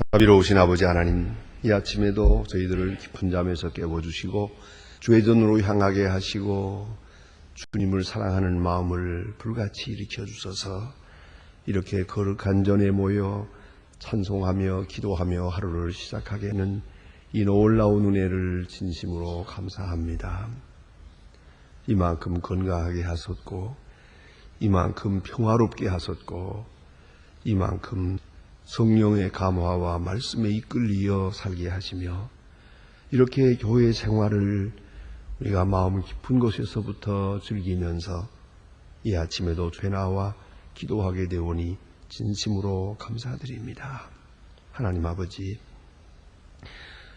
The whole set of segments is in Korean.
자비로우신 아버지 하나님, 이 아침에도 저희들을 깊은 잠에서 깨워주시고 주의 전으로 향하게 하시고 주님을 사랑하는 마음을 불같이 일으켜 주셔서 이렇게 거룩한 전에 모여 찬송하며 기도하며 하루를 시작하게 하는 이 놀라운 은혜를 진심으로 감사합니다. 이만큼 건강하게 하셨고 이만큼 평화롭게 하셨고 이만큼 성령의 감화와 말씀에 이끌리어 살게 하시며 이렇게 교회 생활을 우리가 마음 깊은 곳에서부터 즐기면서 이 아침에도 죄나와 기도하게 되오니 진심으로 감사드립니다. 하나님 아버지,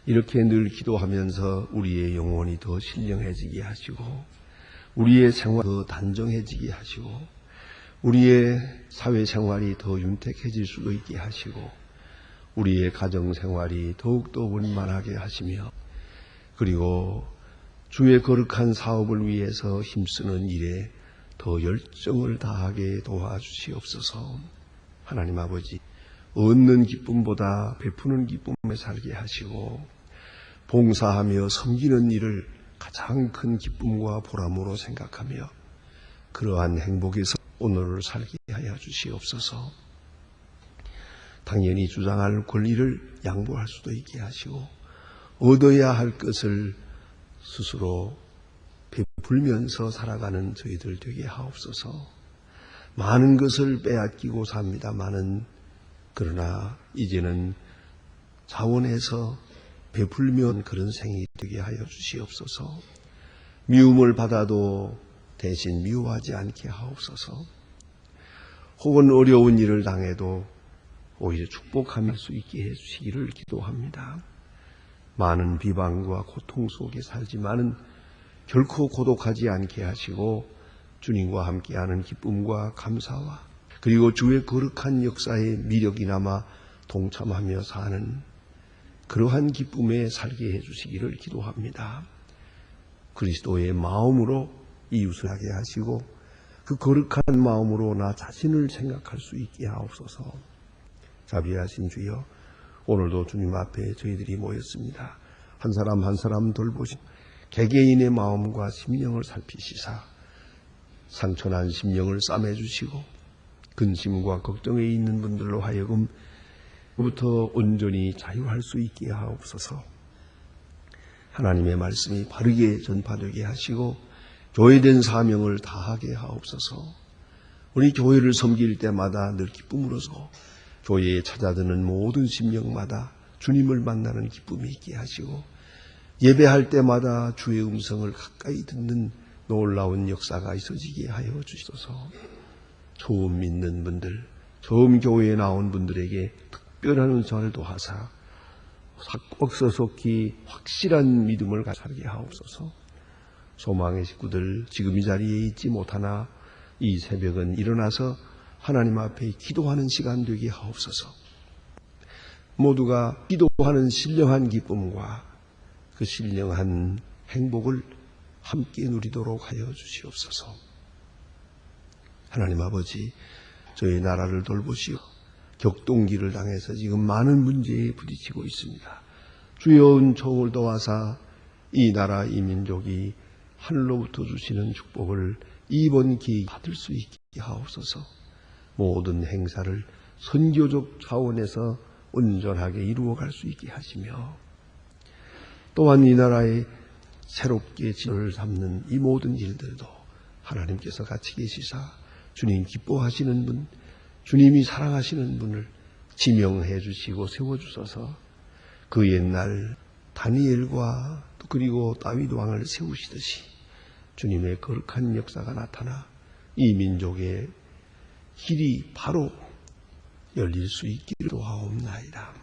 이렇게 늘 기도하면서 우리의 영혼이 더 신령해지게 하시고 우리의 생활이 더 단정해지게 하시고 우리의 사회생활이 더 윤택해질 수 있게 하시고 우리의 가정생활이 더욱더 원만하게 하시며 그리고 주의 거룩한 사업을 위해서 힘쓰는 일에 더 열정을 다하게 도와주시옵소서. 하나님 아버지, 얻는 기쁨보다 베푸는 기쁨에 살게 하시고 봉사하며 섬기는 일을 가장 큰 기쁨과 보람으로 생각하며 그러한 행복에서 오늘을 살게 하여 주시옵소서. 당연히 주장할 권리를 양보할 수도 있게 하시고 얻어야 할 것을 스스로 베풀면서 살아가는 저희들 되게 하옵소서. 많은 것을 빼앗기고 삽니다마는 그러나 이제는 자원해서 베풀면 그런 생이 되게 하여 주시옵소서. 미움을 받아도 대신 미워하지 않게 하옵소서. 혹은 어려운 일을 당해도 오히려 축복할 수 있게 해주시기를 기도합니다. 많은 비방과 고통 속에 살지만은 결코 고독하지 않게 하시고 주님과 함께하는 기쁨과 감사와 그리고 주의 거룩한 역사의 미력이나마 동참하며 사는 그러한 기쁨에 살게 해주시기를 기도합니다. 그리스도의 마음으로 이웃을 하게 하시고 그 거룩한 마음으로 나 자신을 생각할 수 있게 하옵소서. 자비하신 주여, 오늘도 주님 앞에 저희들이 모였습니다. 한 사람 한 사람 돌보시고 개개인의 마음과 심령을 살피시사 상처난 심령을 싸매주시고 근심과 걱정에 있는 분들로 하여금 부터 온전히 자유할 수 있게 하옵소서. 하나님의 말씀이 바르게 전파되게 하시고 교회된 사명을 다하게 하옵소서. 우리 교회를 섬길 때마다 늘 기쁨으로서 교회에 찾아드는 모든 심령마다 주님을 만나는 기쁨이 있게 하시고 예배할 때마다 주의 음성을 가까이 듣는 놀라운 역사가 있어지게 하여 주시소서. 처음 믿는 분들, 처음 교회에 나온 분들에게 특별한 은총을 도하사 꽉서속히 확실한 믿음을 살게 하옵소서. 소망의 식구들 지금 이 자리에 있지 못하나 이 새벽은 일어나서 하나님 앞에 기도하는 시간 되게 하옵소서. 모두가 기도하는 신령한 기쁨과 그 신령한 행복을 함께 누리도록 하여 주시옵소서. 하나님 아버지, 저희 나라를 돌보시오. 격동기를 당해서 지금 많은 문제에 부딪히고 있습니다. 주여 은총을 도와사 이 나라 이 민족이 하늘로부터 주시는 축복을 이번 기회에 받을 수 있게 하옵소서. 모든 행사를 선교적 차원에서 온전하게 이루어갈 수 있게 하시며 또한 이 나라의 새롭게 진로를 삼는 이 모든 일들도 하나님께서 같이 계시사 주님 기뻐하시는 분, 주님이 사랑하시는 분을 지명해 주시고 세워주셔서 그 옛날 다니엘과 그리고 다윗 왕을 세우시듯이 주님의 거룩한 역사가 나타나 이 민족의 길이 바로 열릴 수 있기를 도와옵나이다.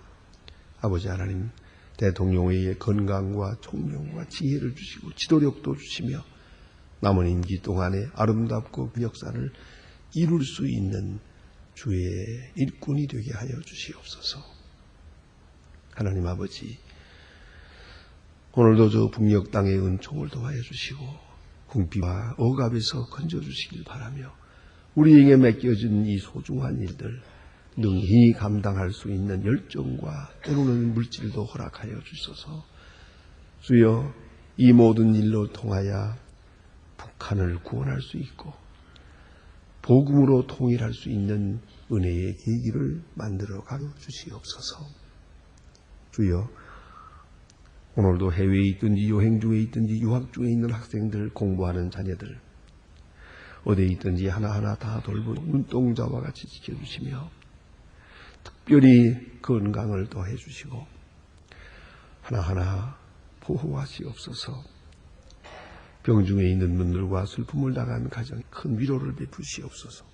아버지 하나님, 대통령의 건강과 총명과 지혜를 주시고 지도력도 주시며 남은 임기 동안에 아름답고 그 역사를 이룰 수 있는 주의 일꾼이 되게 하여 주시옵소서. 하나님 아버지, 오늘도 저 북녘 땅의 은총을 도와여 주시고 궁핍과 억압에서 건져주시길 바라며 우리에게 맡겨진 이 소중한 일들 능히 감당할 수 있는 열정과 때로는 물질도 허락하여 주셔서 주여 이 모든 일로 통하여 북한을 구원할 수 있고 복음으로 통일할 수 있는 은혜의 계기를 만들어가 주시옵소서. 주여 오늘도 해외에 있든지 여행 중에 있든지 유학 중에 있는 학생들, 공부하는 자녀들 어디에 있든지 하나하나 다 돌보고 눈동자와 같이 지켜주시며 특별히 건강을 더해 주시고 하나하나 보호하시옵소서. 병중에 있는 분들과 슬픔을 당한 가정에 큰 위로를 베푸시옵소서.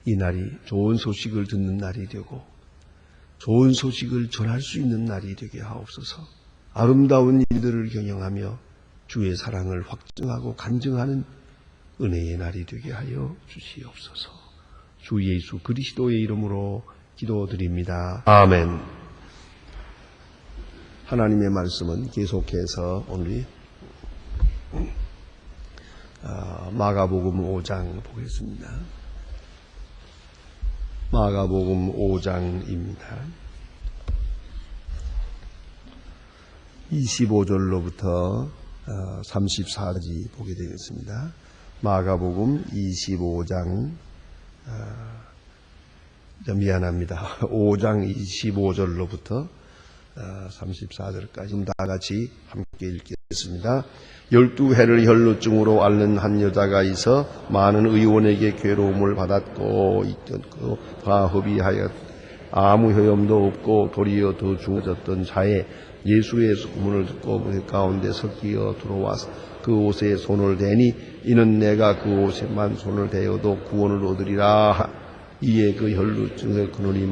이 날이 좋은 소식을 듣는 날이 되고 좋은 소식을 전할 수 있는 날이 되게 하옵소서. 아름다운 일들을 경영하며 주의 사랑을 확증하고 간증하는 은혜의 날이 되게 하여 주시옵소서. 주 예수 그리스도의 이름으로 기도드립니다. 아멘. 하나님의 말씀은 계속해서 오늘 마가복음 5장 보겠습니다. 마가복음 5장입니다. 25절로부터 34절까지 보게 되겠습니다. 마가복음 25장 미안합니다. 5장 25절로부터 34절까지 다 같이 함께 읽겠습니다. 12해를 혈루증으로 앓는 한 여자가 있어 많은 의원에게 괴로움을 받았고 있었고 과허비하여 아무 효염도 없고 도리어 더 중해졌던 자에 예수의 소문을 듣고 무리 가운데 섞여 들어와서 그 옷에 손을 대니 이는 내가 그 옷에만 손을 대어도 구원을 얻으리라. 이에 그 혈루증의 그늘이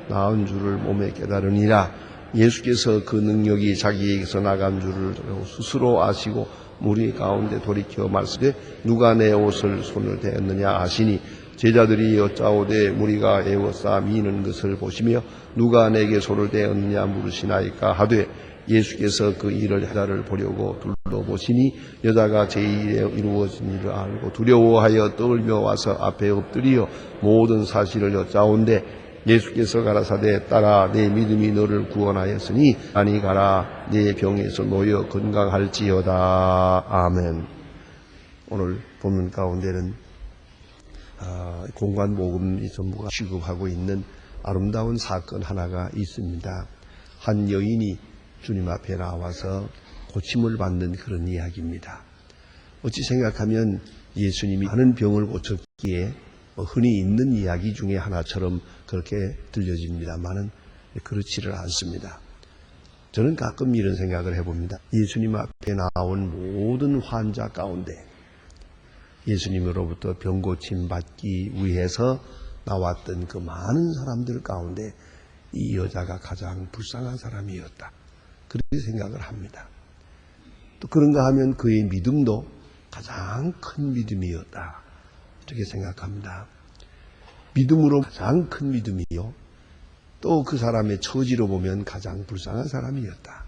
나은 줄을 몸에 깨달으니라. 예수께서 그 능력이 자기에게서 나간 줄을 스스로 아시고 무리 가운데 돌이켜 말씀에 누가 내 옷을 손을 대었느냐 아시니 제자들이 여짜오되 무리가 애워싸 미는 것을 보시며 누가 내게 손을 대었느냐 물으시나이까 하되 예수께서 그 일을 여자를 보려고 둘러보시니 여자가 제2에 이루어진 일을 알고 두려워하여 떨며 와서 앞에 엎드려 모든 사실을 여짜온데 예수께서 가라사대 딸아 내 믿음이 너를 구원하였으니 아니 가라 내 병에서 놓여 건강할지어다. 아멘. 오늘 본문 가운데는 공관복음이 전부가 취급하고 있는 아름다운 사건 하나가 있습니다. 한 여인이 주님 앞에 나와서 고침을 받는 그런 이야기입니다. 어찌 생각하면 예수님이 많은 병을 고쳤기에 흔히 있는 이야기 중에 하나처럼 그렇게 들려집니다만은 그렇지를 않습니다. 저는 가끔 이런 생각을 해봅니다. 예수님 앞에 나온 모든 환자 가운데 예수님으로부터 병고침 받기 위해서 나왔던 그 많은 사람들 가운데 이 여자가 가장 불쌍한 사람이었다. 그렇게 생각을 합니다. 또 그런가 하면 그의 믿음도 가장 큰 믿음이었다. 이렇게 생각합니다. 믿음으로 가장 큰 믿음이요. 또 그 사람의 처지로 보면 가장 불쌍한 사람이었다.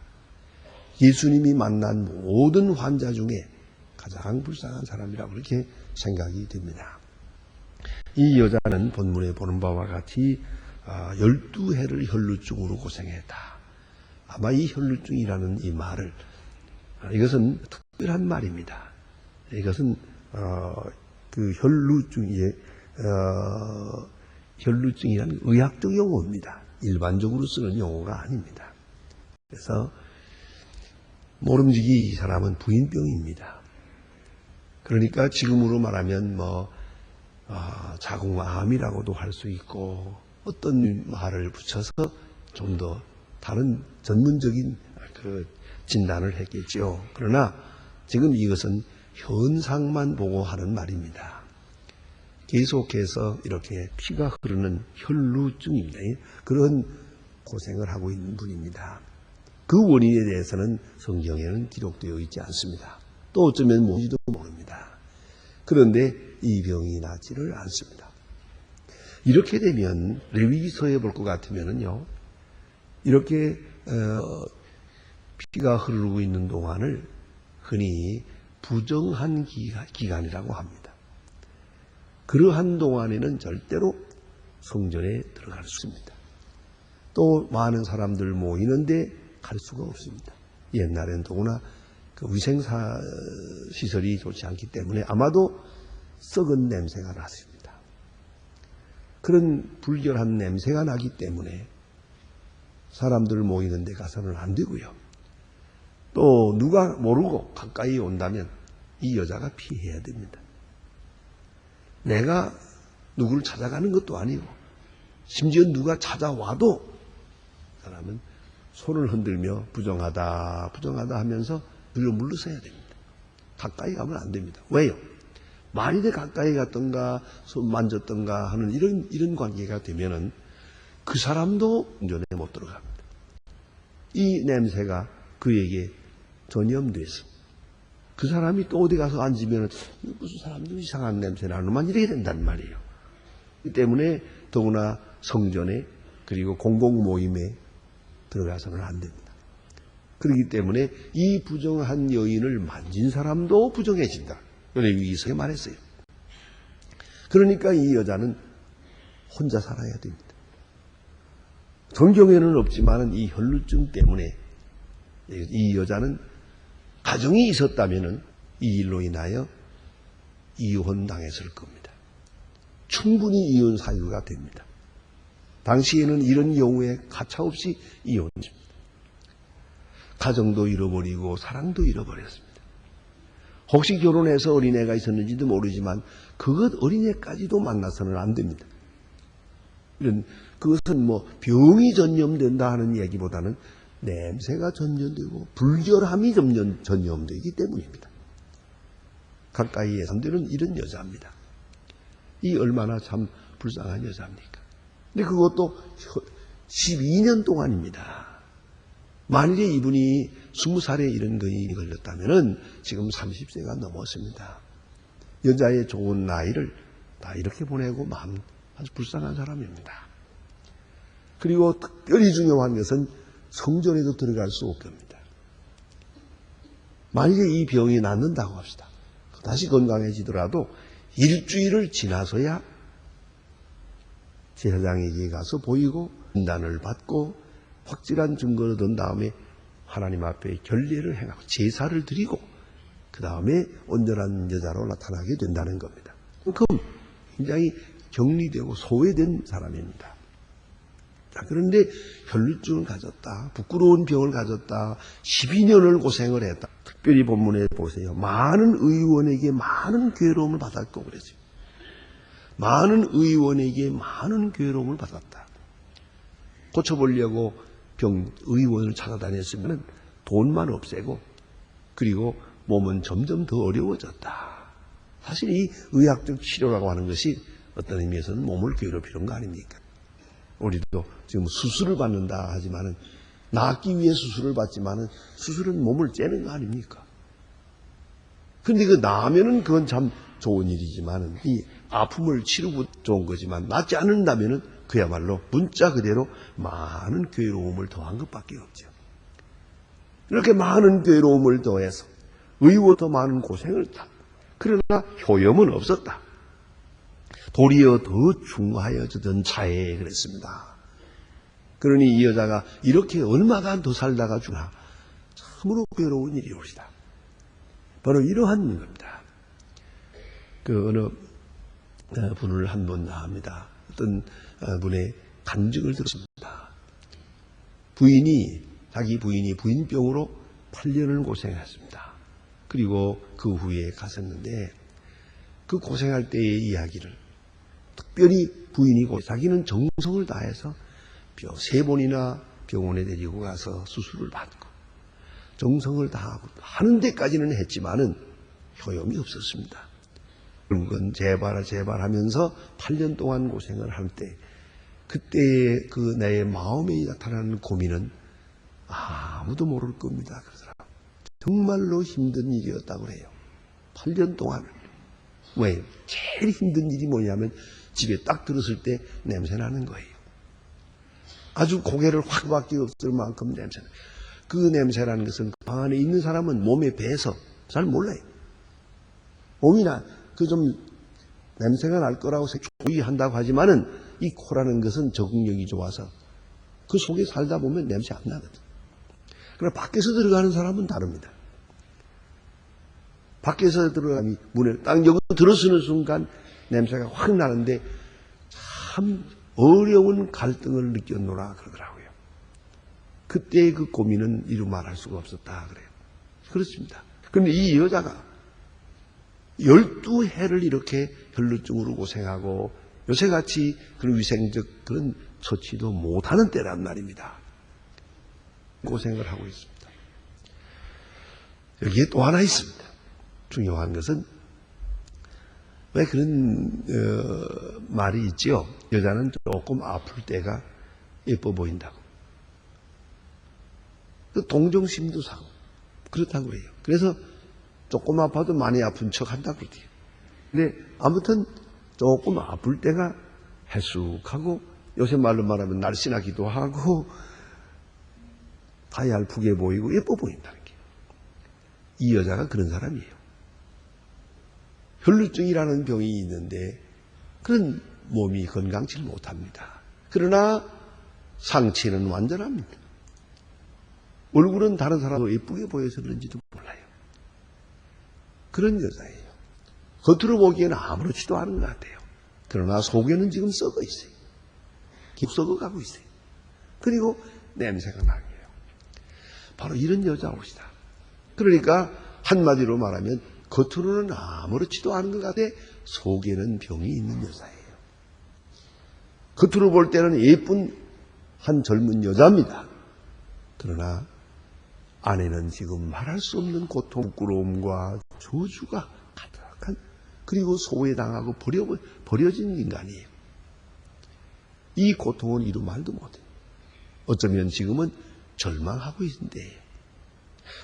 예수님이 만난 모든 환자 중에 가장 불쌍한 사람이라고 그렇게 생각이 됩니다. 이 여자는 본문에 보는 바와 같이 12해를 혈루증으로 고생했다. 아마 이 혈루증이라는 이 말을 이것은 특별한 말입니다. 이것은 그 혈루증이라는 의학적 용어입니다. 일반적으로 쓰는 용어가 아닙니다. 그래서 모름지기 이 사람은 부인병입니다. 그러니까 지금으로 말하면 자궁암이라고도 할 수 있고 어떤 말을 붙여서 좀 더 다른 전문적인 그 진단을 했겠죠. 그러나 지금 이것은 현상만 보고 하는 말입니다. 계속해서 이렇게 피가 흐르는 혈루증입니다. 그런 고생을 하고 있는 분입니다. 그 원인에 대해서는 성경에는 기록되어 있지 않습니다. 또 어쩌면 뭔지도 모릅니다. 그런데 이 병이 낫지를 않습니다. 이렇게 되면 레위기서에 볼 것 같으면요, 이렇게 피가 흐르고 있는 동안을 흔히 부정한 기간이라고 합니다. 그러한 동안에는 절대로 성전에 들어갈 수 있습니다. 또 많은 사람들 모이는데 갈 수가 없습니다. 옛날엔 더구나 그 위생시설이 좋지 않기 때문에 아마도 썩은 냄새가 났습니다. 그런 불결한 냄새가 나기 때문에 사람들 모이는 데 가서는 안 되고요. 또 누가 모르고 가까이 온다면 이 여자가 피해야 됩니다. 내가 누구를 찾아가는 것도 아니고 심지어 누가 찾아와도 사람은 손을 흔들며 부정하다 하면서 뒤로 물러서야 됩니다. 가까이 가면 안 됩니다. 왜요? 만일에 가까이 갔던가 손 만졌던가 하는 이런 관계가 되면은 그 사람도 성전에 못 들어갑니다. 이 냄새가 그에게 전염돼서 그 사람이 또 어디 가서 앉으면 무슨 사람도 이상한 냄새 나는만 이렇게 된단 말이에요. 이 때문에 더구나 성전에 그리고 공공 모임에 들어가서는 안 됩니다. 그렇기 때문에 이 부정한 여인을 만진 사람도 부정해진다. 레위기서에 말했어요. 그러니까 이 여자는 혼자 살아야 됩니다. 성경에는 없지만 이 혈루증 때문에 이 여자는 가정이 있었다면 이 일로 인하여 이혼당했을 겁니다. 충분히 이혼 사유가 됩니다. 당시에는 이런 경우에 가차없이 이혼입니다. 가정도 잃어버리고 사랑도 잃어버렸습니다. 혹시 결혼해서 어린애가 있었는지도 모르지만 그것 어린애까지도 만나서는 안 됩니다. 그것은 뭐 병이 전염된다 하는 얘기보다는 냄새가 전염되고 불결함이 전염되기 때문입니다. 가까이에 산되는 이런 여자입니다. 이 얼마나 참 불쌍한 여자입니까? 근데 그것도 12년 동안입니다. 만일에 이분이 20살에 이런 거에 걸렸다면 지금 30세가 넘었습니다. 여자의 좋은 나이를 다 이렇게 보내고 마음 아주 불쌍한 사람입니다. 그리고 특별히 중요한 것은 성전에도 들어갈 수 없습니다. 만일에 이 병이 낫는다고 합시다. 다시 건강해지더라도 일주일을 지나서야 제사장에게 가서 보이고 진단을 받고 확실한 증거를 얻은 다음에 하나님 앞에 결례를 행하고 제사를 드리고 그 다음에 온전한 여자로 나타나게 된다는 겁니다. 그만큼 굉장히 격리되고 소외된 사람입니다. 자, 그런데 혈루증을 가졌다, 부끄러운 병을 가졌다, 12년을 고생을 했다. 특별히 본문에 보세요. 많은 의원에게 많은 괴로움을 받았고 그랬어요. 많은 의원에게 많은 괴로움을 받았다. 고쳐보려고 의원을 찾아다녔으면 돈만 없애고 그리고 몸은 점점 더 어려워졌다. 사실 이 의학적 치료라고 하는 것이 어떤 의미에서는 몸을 괴롭히는 거 아닙니까? 우리도 지금 수술을 받는다 하지만은 낫기 위해 수술을 받지만은 수술은 몸을 째는 거 아닙니까? 근데 그 나면은 그건 참 좋은 일이지만은 이 아픔을 치르고 좋은 거지만 낫지 않는다면은 그야말로 문자 그대로 많은 괴로움을 더한 것밖에 없죠. 이렇게 많은 괴로움을 더해서 의외로 많은 고생을 다. 그러나 효염은 없었다. 도리어 더 중하여지던 차에 그랬습니다. 그러니 이 여자가 이렇게 얼마간 더 살다가 주나 참으로 괴로운 일이 옵시다. 바로 이러한 겁니다. 그 어느 분을 한 번 나옵니다. 어떤 분의 간증을 들었습니다. 자기 부인이 부인병으로 8년을 고생했습니다. 그리고 그 후에 갔었는데 그 고생할 때의 이야기를 특별히 부인이 자기는 정성을 다해서 3번이나 병원에 데리고 가서 수술을 받고 정성을 다하고 하는 데까지는 했지만은 효용이 없었습니다. 결국은 제발 하면서 8년 동안 고생을 할 때 그때의 그 내 마음에 나타나는 고민은 아무도 모를 겁니다. 그러더라. 정말로 힘든 일이었다고 해요. 8년 동안. 왜? 제일 힘든 일이 뭐냐면 집에 딱 들었을 때 냄새 나는 거예요. 아주 고개를 확 밖에 없을 만큼 냄새나. 그 냄새라는 것은 방 안에 있는 사람은 몸에 배서 잘 몰라요. 몸이나 그 좀 냄새가 날 거라고 조의한다고 하지만은 이 코라는 것은 적응력이 좋아서 그 속에 살다 보면 냄새 안 나거든. 그러나 밖에서 들어가는 사람은 다릅니다. 밖에서 들어가니 문을 딱 열고 들어서는 순간 냄새가 확 나는데 참 어려운 갈등을 느꼈노라 그러더라고요. 그때의 그 고민은 이루 말할 수가 없었다 그래요. 그렇습니다. 그런데 이 여자가 12해를 이렇게 혈루증으로 고생하고 요새같이 그런 위생적 그런 처치도 못하는 때란 말입니다. 고생을 하고 있습니다. 여기에 또 하나 있습니다. 중요한 것은 왜 그런 말이 있지요. 여자는 조금 아플 때가 예뻐 보인다고. 동정심도 사고 그렇다고 해요. 그래서 조금 아파도 많이 아픈 척 한다고 그러대요. 근데 아무튼 조금 아플 때가 해숙하고 요새 말로 말하면 날씬하기도 하고 가얄프게 보이고 예뻐 보인다는 게. 이 여자가 그런 사람이에요. 혈루증이라는 병이 있는데 그런 몸이 건강치 못합니다. 그러나 상체는 완전합니다. 얼굴은 다른 사람도 예쁘게 보여서 그런지도 몰라요. 그런 여자예요. 겉으로 보기에는 아무렇지도 않은 것 같아요. 그러나 속에는 지금 썩어 있어요. 깊 썩어가고 있어요. 그리고 냄새가 나요. 바로 이런 여자 옷이다. 그러니까 한마디로 말하면 겉으로는 아무렇지도 않은 것 같아 속에는 병이 있는 여자예요. 겉으로 볼 때는 예쁜 한 젊은 여자입니다. 그러나 안에는 지금 말할 수 없는 고통, 부끄러움과 저주가 가득한 그리고 소외당하고 버려진 인간이에요. 이 고통은 이루 말도 못해요. 어쩌면 지금은 절망하고 있는데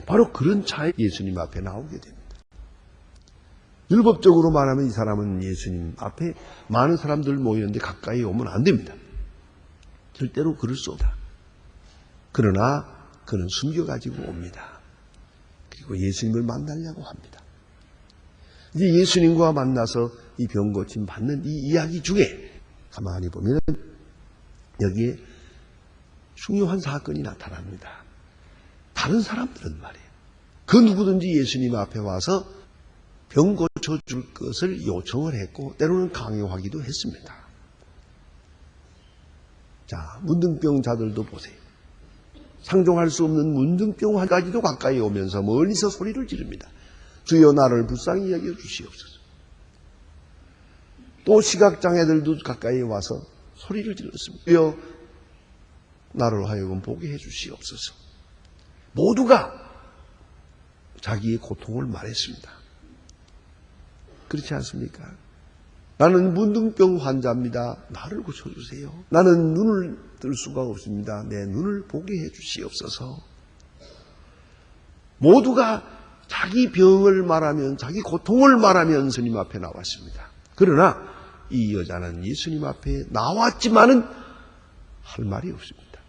바로 그런 차에 예수님 앞에 나오게 됩니다. 율법적으로 말하면 이 사람은 예수님 앞에 많은 사람들 모이는데 가까이 오면 안 됩니다. 절대로 그럴 수 없다. 그러나 그는 숨겨가지고 옵니다. 그리고 예수님을 만나려고 합니다. 이제 예수님과 만나서 이 병 고침 받는 이 이야기 중에 가만히 보면 여기에 중요한 사건이 나타납니다. 다른 사람들은 말이에요. 그 누구든지 예수님 앞에 와서 병 고쳐줄 것을 요청을 했고 때로는 강요하기도 했습니다. 자, 문둥병자들도 보세요. 상종할 수 없는 문둥병까지도 가까이 오면서 멀리서 소리를 지릅니다. 주여 나를 불쌍히 여겨 주시옵소서. 또 시각장애들도 가까이 와서 소리를 질렀습니다. 주여 나를 하여금 보게 해 주시옵소서. 모두가 자기의 고통을 말했습니다. 그렇지 않습니까? 나는 문둥병 환자입니다. 나를 고쳐주세요. 나는 눈을 뜰 수가 없습니다. 내 눈을 보게 해 주시옵소서. 모두가 자기 병을 말하면 자기 고통을 말하면 예수님 앞에 나왔습니다. 그러나 이 여자는 예수님 앞에 나왔지만은 할 말이 없습니다.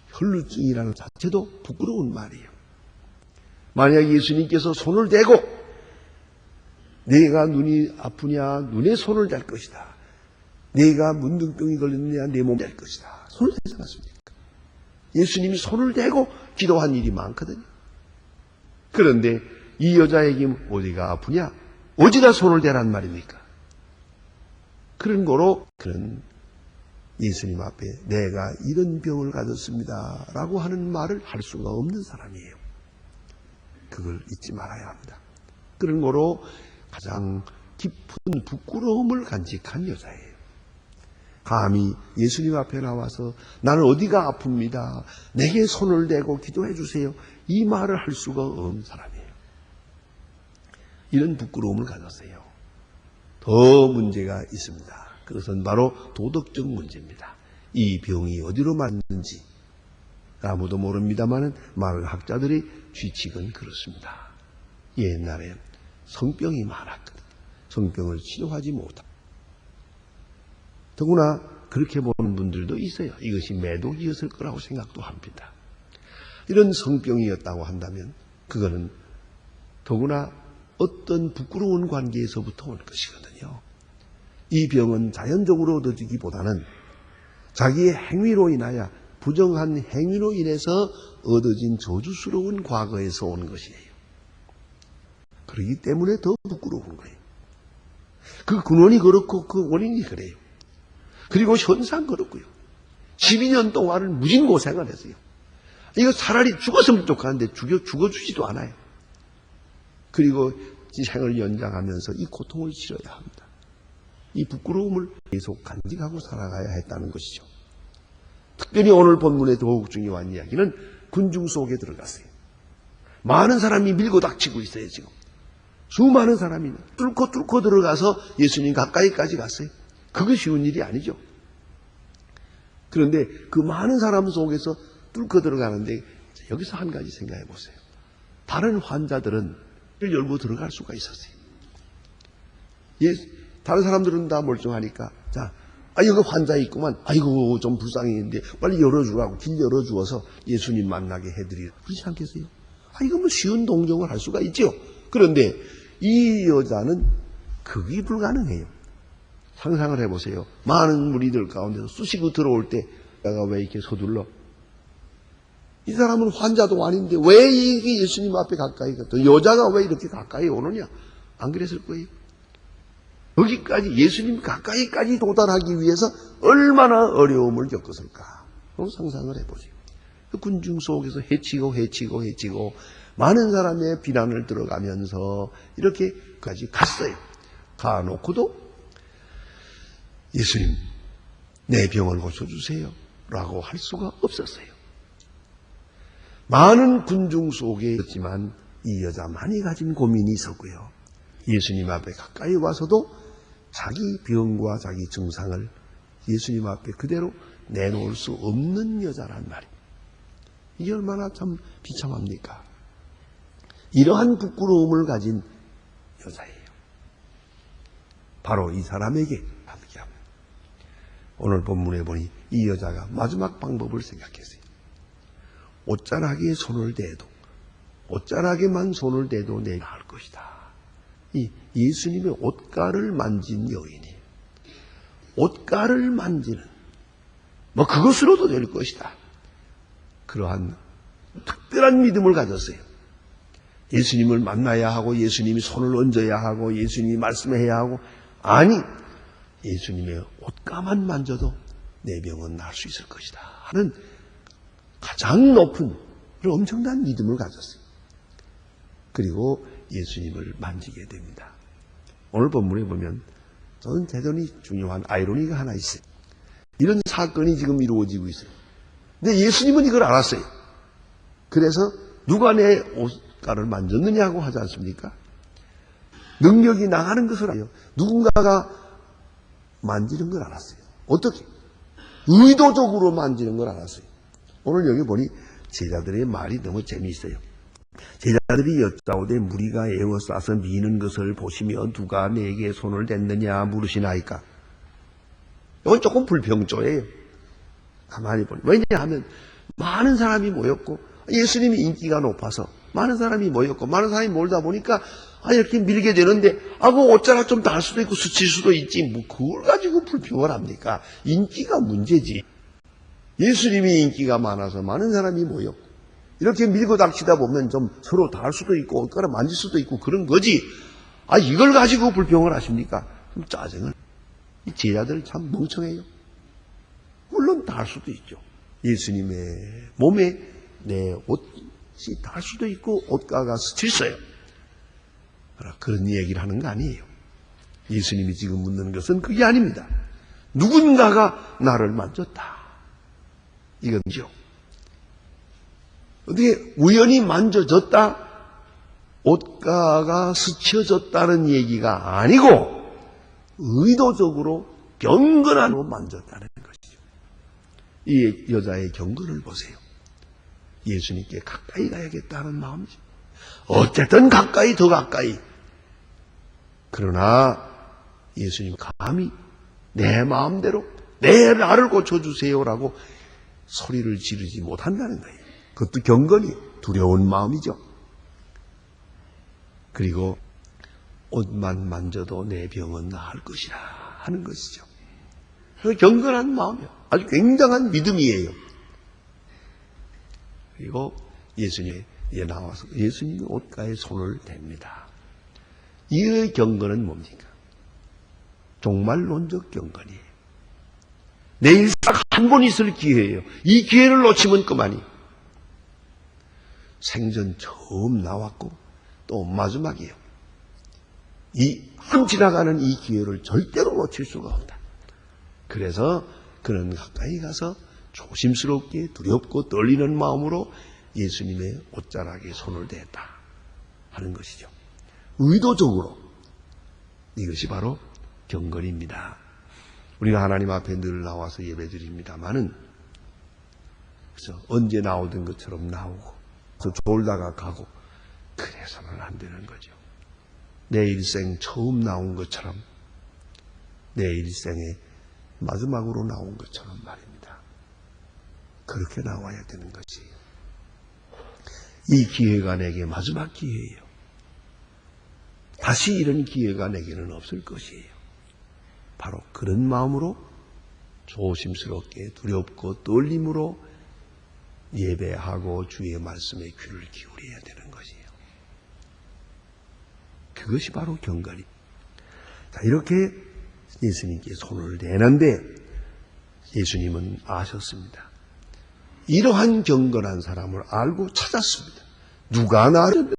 혈루증이라는 자체도 부끄러운 말이에요. 만약 예수님께서 손을 대고 내가 눈이 아프냐 눈에 손을 댈 것이다. 내가 문둥병이 걸렸느냐 내 몸에 댈 것이다. 손을 대지 않았습니까? 예수님이 손을 대고 기도한 일이 많거든요. 그런데 이 여자에게 어디가 아프냐? 어디다 손을 대란 말입니까? 그런 거로 그는 예수님 앞에 내가 이런 병을 가졌습니다 라고 하는 말을 할 수가 없는 사람이에요. 그걸 잊지 말아야 합니다. 그런 거로 가장 깊은 부끄러움을 간직한 여자예요. 감히 예수님 앞에 나와서 나는 어디가 아픕니다. 내게 손을 대고 기도해 주세요. 이 말을 할 수가 없는 사람이에요. 이런 부끄러움을 가졌어요. 더 문제가 있습니다. 그것은 바로 도덕적 문제입니다. 이 병이 어디로 맞는지 아무도 모릅니다만 많은 학자들의 추측은 그렇습니다. 옛날에 성병이 많았거든요. 성병을 치료하지 못하고 더구나 그렇게 보는 분들도 있어요. 이것이 매독이었을 거라고 생각도 합니다. 이런 성병이었다고 한다면 그거는 더구나 어떤 부끄러운 관계에서부터 올 것이거든요. 이 병은 자연적으로 얻어지기보다는 자기의 행위로 인하여 부정한 행위로 인해서 얻어진 저주스러운 과거에서 온 것이에요. 그렇기 때문에 더 부끄러운 거예요. 그 근원이 그렇고 그 원인이 그래요. 그리고 현상 그렇고요. 12년 동안은 무진 고생을 했어요. 이거 차라리 죽었으면 좋겠는데 죽어주지도 않아요. 그리고 생을 연장하면서 이 고통을 치러야 합니다. 이 부끄러움을 계속 간직하고 살아가야 했다는 것이죠. 특별히 오늘 본문의 더욱 중요한 이야기는 군중 속에 들어갔어요. 많은 사람이 밀고 닥치고 있어요, 지금. 수많은 사람이 뚫고 들어가서 예수님 가까이까지 갔어요. 그거 쉬운 일이 아니죠. 그런데 그 많은 사람 속에서 뚫고 들어가는데 여기서 한 가지 생각해 보세요. 다른 환자들은 열고 들어갈 수가 있었어요. 다른 사람들은 다 멀쩡하니까 여기 환자 있구만. 아이고 좀 불쌍했는데 빨리 열어주라고 길 열어주어서 예수님 만나게 해드리라. 그렇지 않겠어요? 이거 뭐 쉬운 동정을 할 수가 있죠. 그런데 이 여자는 그게 불가능해요. 상상을 해보세요. 많은 무리들 가운데서 쑤시고 들어올 때 내가 왜 이렇게 서둘러? 이 사람은 환자도 아닌데 왜 이게 예수님 앞에 가까이 갔다? 여자가 왜 이렇게 가까이 오느냐? 안 그랬을 거예요. 여기까지 예수님 가까이까지 도달하기 위해서 얼마나 어려움을 겪었을까? 상상을 해보세요. 그 군중 속에서 해치고 많은 사람의 비난을 들어가면서 이렇게까지 갔어요. 가놓고도 예수님 내 병을 고쳐주세요 라고 할 수가 없었어요. 많은 군중 속에 있었지만 이 여자만이 가진 고민이 있었고요. 예수님 앞에 가까이 와서도 자기 병과 자기 증상을 예수님 앞에 그대로 내놓을 수 없는 여자란 말이에요. 이게 얼마나 참 비참합니까? 이러한 부끄러움을 가진 여자예요. 바로 이 사람에게 함께합니다. 오늘 본문에 보니 이 여자가 마지막 방법을 생각했어요. 옷자락에 손을 대도 옷자락에만 손을 대도 내가 할 것이다. 이 예수님의 옷가를 만진 여인이 옷가를 만지는 그것으로도 될 것이다. 그러한 특별한 믿음을 가졌어요. 예수님을 만나야 하고 예수님이 손을 얹어야 하고 예수님이 말씀해야 하고 아니 예수님의 옷가만 만져도 내 병은 나을 수 있을 것이다 하는 가장 높은 엄청난 믿음을 가졌어요. 그리고 예수님을 만지게 됩니다. 오늘 본문에 보면 저는 대단히 중요한 아이러니가 하나 있어요. 이런 사건이 지금 이루어지고 있어요. 근데 예수님은 이걸 알았어요. 그래서 누가 내 옷가를 만졌느냐고 하지 않습니까? 능력이 나가는 것을 알아요. 누군가가 만지는 걸 알았어요. 어떻게? 의도적으로 만지는 걸 알았어요. 오늘 여기 보니 제자들의 말이 너무 재미있어요. 제자들이 여짜오되 무리가 에워싸서 미는 것을 보시며 누가 내게 손을 댔느냐 물으시나이까. 이건 조금 불평조예요. 가만히 보니. 왜냐하면 많은 사람이 모였고 예수님이 인기가 높아서 많은 사람이 모였고 많은 사람이 몰다 보니까 이렇게 밀게 되는데 그 옷자락 좀 달 수도 있고 스칠 수도 있지 그걸 가지고 불평을 합니까? 인기가 문제지. 예수님이 인기가 많아서 많은 사람이 모였고 이렇게 밀고 닥치다 보면 좀 서로 닿을 수도 있고 옷가락 만질 수도 있고 그런 거지. 이걸 가지고 불평을 하십니까? 좀 짜증을. 이 제자들 참 멍청해요. 물론 닿을 수도 있죠. 예수님의 몸에 내 옷이 닿을 수도 있고 옷가가 스쳤어요. 그런 얘기를 하는 거 아니에요. 예수님이 지금 묻는 것은 그게 아닙니다. 누군가가 나를 만졌다. 이건죠. 어떻게 우연히 만져졌다? 옷가가 스쳐졌다는 얘기가 아니고 의도적으로 경건함으로 만졌다는 것이죠. 이 여자의 경건을 보세요. 예수님께 가까이 가야겠다는 마음이죠. 어쨌든 가까이 더 가까이. 그러나 예수님 감히 내 마음대로 나를 고쳐주세요라고 소리를 지르지 못한다는 거예요. 그것도 경건이 두려운 마음이죠. 그리고 옷만 만져도 내 병은 나을 것이라 하는 것이죠. 그 경건한 마음이요. 아주 굉장한 믿음이에요. 그리고 예수님에 나와서 예수님의 옷가에 손을 댑니다. 이 경건은 뭡니까? 종말론적 경건이에요. 내 일상 한 번 있을 기회예요. 이 기회를 놓치면 그만이. 생전 처음 나왔고 또 마지막이에요. 한 지나가는 이 기회를 절대로 놓칠 수가 없다. 그래서 그는 가까이 가서 조심스럽게 두렵고 떨리는 마음으로 예수님의 옷자락에 손을 댔다 하는 것이죠. 의도적으로. 이것이 바로 경건입니다. 우리가 하나님 앞에 늘 나와서 예배드립니다마는 그래서 언제 나오던 것처럼 나오고 또 졸다가 가고 그래서는 안 되는 거죠. 내 일생 처음 나온 것처럼 내 일생의 마지막으로 나온 것처럼 말입니다. 그렇게 나와야 되는 것이에요. 이 기회가 내게 마지막 기회예요. 다시 이런 기회가 내게는 없을 것이에요. 바로 그런 마음으로 조심스럽게 두렵고 떨림으로 예배하고 주의 말씀에 귀를 기울여야 되는 것이에요. 그것이 바로 경건이. 자, 이렇게 예수님께 손을 대는데 예수님은 아셨습니다. 이러한 경건한 사람을 알고 찾았습니다. 누가 나를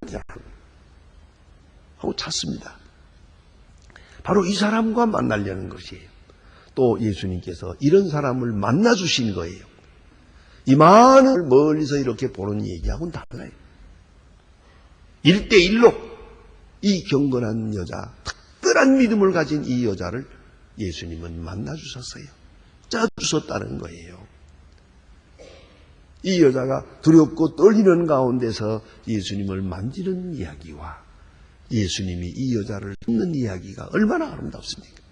하고 찾습니다. 바로 이 사람과 만나려는 것이에요. 또 예수님께서 이런 사람을 만나주신 거예요. 이 많은 멀리서 이렇게 보는 얘기하고는 달라요. 1대1로 이 경건한 여자, 특별한 믿음을 가진 이 여자를 예수님은 만나주셨어요. 짜주셨다는 거예요. 이 여자가 두렵고 떨리는 가운데서 예수님을 만지는 이야기와 예수님이 이 여자를 듣는 이야기가 얼마나 아름답습니까?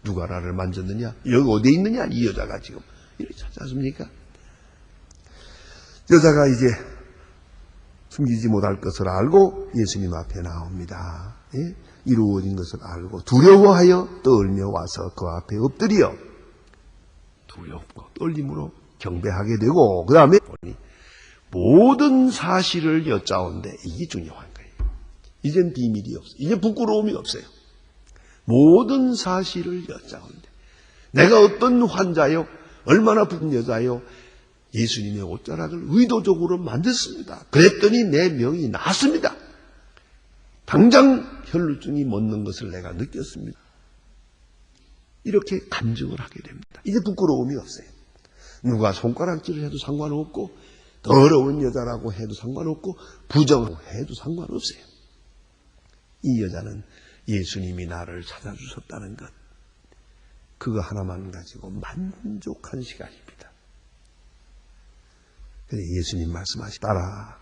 누가 나를 만졌느냐? 여기 어디에 있느냐? 이 여자가 지금 이렇게 찾지 않습니까? 여자가 이제 숨기지 못할 것을 알고 예수님 앞에 나옵니다. 예? 이루어진 것을 알고 두려워하여 떨며 와서 그 앞에 엎드려 두렵고 떨림으로 경배하게 되고 그 다음에 모든 사실을 여짜온데 이게 중요한 거예요. 이젠 비밀이 없어요. 이제 부끄러움이 없어요. 모든 사실을 여짜온데 내가 어떤 환자요, 얼마나 부은 여자요, 예수님의 옷자락을 의도적으로 만졌습니다. 그랬더니 내 명이 나았습니다. 당장 혈루증이 멎는 것을 내가 느꼈습니다. 이렇게 간증을 하게 됩니다. 이제 부끄러움이 없어요. 누가 손가락질을 해도 상관없고 더러운 여자라고 해도 상관없고 부정해도 상관없어요. 이 여자는 예수님이 나를 찾아주셨다는 것, 그거 하나만 가지고 만족한 시간입니다. 그래서 예수님 말씀하시더라.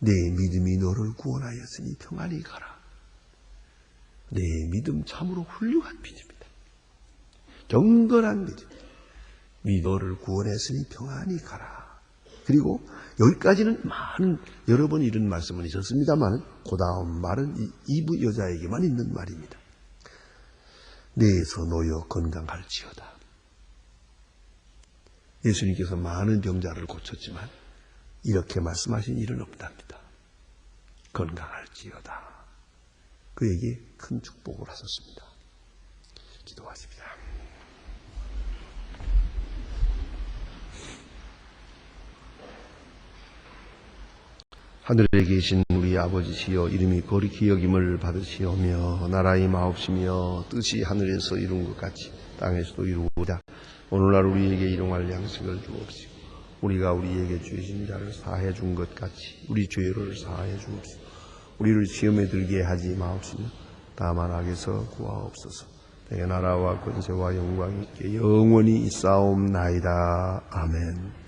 내 믿음이 너를 구원하였으니 평안히 가라. 내 믿음 참으로 훌륭한 믿음이다. 경건한 믿음. 너를 구원했으니 평안히 가라. 그리고 여기까지는 많은 여러 번 이런 말씀은 있었습니다만 그 다음 말은 이 여자에게만 있는 말입니다. 내에서 놓여 건강할지어다. 예수님께서 많은 병자를 고쳤지만 이렇게 말씀하신 일은 없답니다. 건강할지어다. 그에게 큰 축복을 하셨습니다. 기도하십시다. 하늘에 계신 우리 아버지시여, 이름이 거룩히 여김을 받으시오며 나라의 마옵시며 뜻이 하늘에서 이룬 것 같이 땅에서도 이루어지다. 오늘날 우리에게 일용할 양식을 주옵시고 우리가 우리에게 죄진 자를 사해 준 것 같이 우리 죄를 사해 주옵시고 우리를 시험에 들게 하지 마옵시며 다만 악에서 구하옵소서. 내 나라와 권세와 영광이 있게 영원히 있사옵나이다. 아멘.